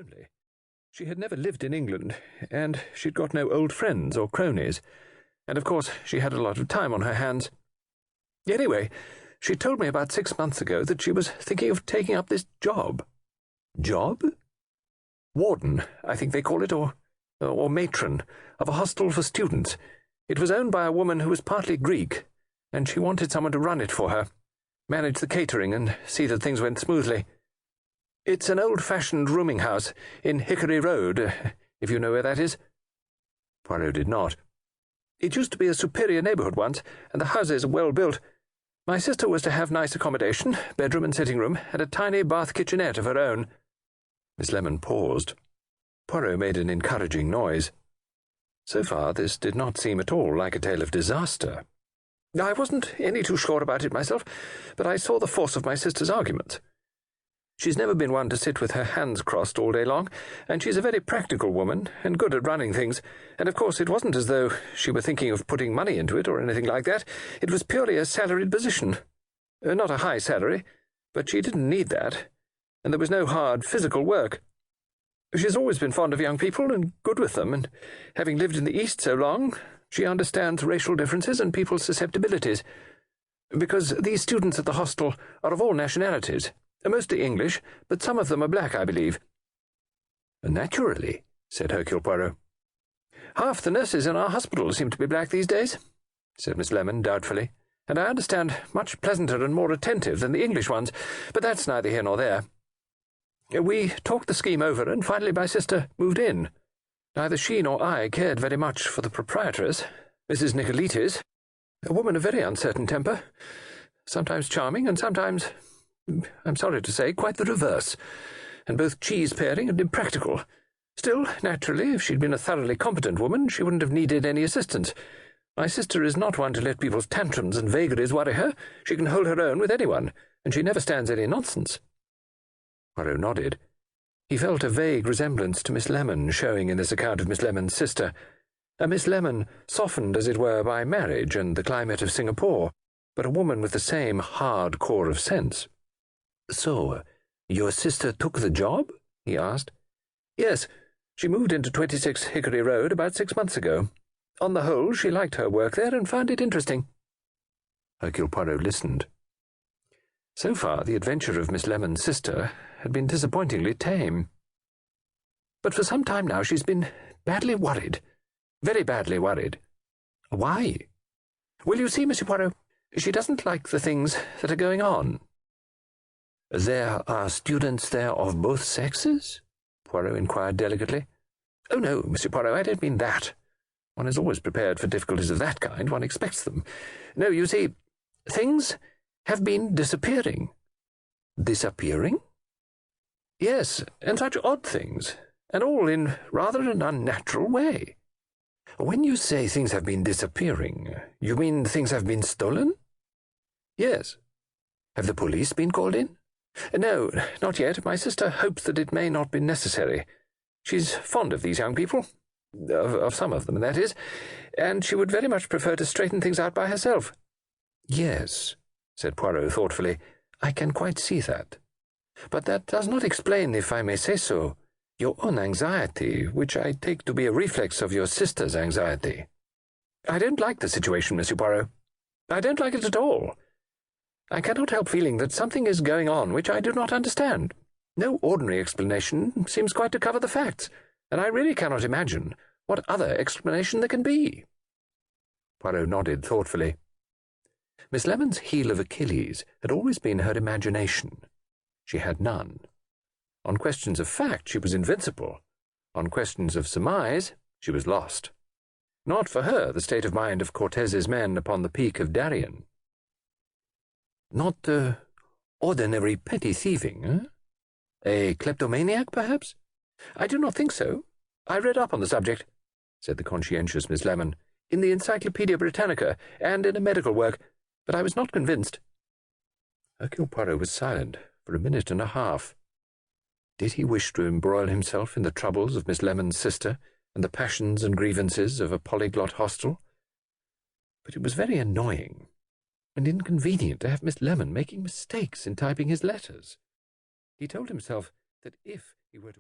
only. She had never lived in England, and she'd got no old friends or cronies, and of course she had a lot of time on her hands. Anyway, she told me about 6 months ago that she was thinking of taking up this job. Job? Warden, I think they call it, or matron, of a hostel for students. It was owned by a woman who was partly Greek, and she wanted someone to run it for her, manage the catering and see that things went smoothly. It's an old-fashioned rooming house in Hickory Road, if you know where that is. Poirot did not. It used to be a superior neighbourhood once, and the houses are well built. My sister was to have nice accommodation, bedroom and sitting room, and a tiny bath kitchenette of her own. Miss Lemon paused. Poirot made an encouraging noise. So far, this did not seem at all like a tale of disaster. I wasn't any too sure about it myself, but I saw the force of my sister's argument. She's never been one to sit with her hands crossed all day long, and she's a very practical woman, and good at running things, and of course it wasn't as though she were thinking of putting money into it or anything like that. It was purely a salaried position. Not a high salary, but she didn't need that, and there was no hard physical work. She's always been fond of young people and good with them, and having lived in the East so long, she understands racial differences and people's susceptibilities, because these students at the hostel are of all nationalities. Mostly English, but some of them are black, I believe. Naturally, said Hercule Poirot. Half the nurses in our hospital seem to be black these days, said Miss Lemon doubtfully, and I understand much pleasanter and more attentive than the English ones, but that's neither here nor there. We talked the scheme over, and finally my sister moved in. Neither she nor I cared very much for the proprietress, Mrs. Nicolaides, a woman of very uncertain temper, sometimes charming and sometimes, I'm sorry to say, quite the reverse, and both cheese-paring and impractical. Still, naturally, if she'd been a thoroughly competent woman, she wouldn't have needed any assistance. My sister is not one to let people's tantrums and vagaries worry her. She can hold her own with anyone, and she never stands any nonsense. Poirot nodded. He felt a vague resemblance to Miss Lemon showing in this account of Miss Lemon's sister, a Miss Lemon softened, as it were, by marriage and the climate of Singapore, but a woman with the same hard core of sense. "So, your sister took the job?" he asked. "Yes, she moved into 26 Hickory Road about 6 months ago. On the whole, she liked her work there and found it interesting." Hercule Poirot listened. So far, the adventure of Miss Lemon's sister had been disappointingly tame. But for some time now she's been badly worried. Very badly worried. Why? Well, you see, Monsieur Poirot, she doesn't like the things that are going on. "There are students there of both sexes?" Poirot inquired delicately. "Oh, no, Monsieur Poirot, I don't mean that. One is always prepared for difficulties of that kind. One expects them. No, you see, things have been disappearing." "Disappearing?" "Yes, and such odd things, and all in rather an unnatural way." "When you say things have been disappearing, you mean things have been stolen?" "Yes." "Have the police been called in?" "No, not yet. My sister hopes that it may not be necessary. She's fond of these young people, of some of them, that is, and she would very much prefer to straighten things out by herself." "Yes," said Poirot thoughtfully, "I can quite see that. But that does not explain, if I may say so, your own anxiety, which I take to be a reflex of your sister's anxiety." "I don't like the situation, Monsieur Poirot. I don't like it at all. I cannot help feeling that something is going on which I do not understand. No ordinary explanation seems quite to cover the facts, and I really cannot imagine what other explanation there can be." Poirot nodded thoughtfully. Miss Lemon's heel of Achilles had always been her imagination. She had none. On questions of fact she was invincible. On questions of surmise she was lost. Not for her the state of mind of Cortez's men upon the peak of Darien. "Not ordinary petty thieving, eh? A kleptomaniac, perhaps?" "I do not think so. I read up on the subject," said the conscientious Miss Lemon, "in the Encyclopaedia Britannica and in a medical work, but I was not convinced." Hercule Poirot was silent for a minute and a half. Did he wish to embroil himself in the troubles of Miss Lemon's sister and the passions and grievances of a polyglot hostel? But it was very annoying and inconvenient to have Miss Lemon making mistakes in typing his letters. He told himself that if he were to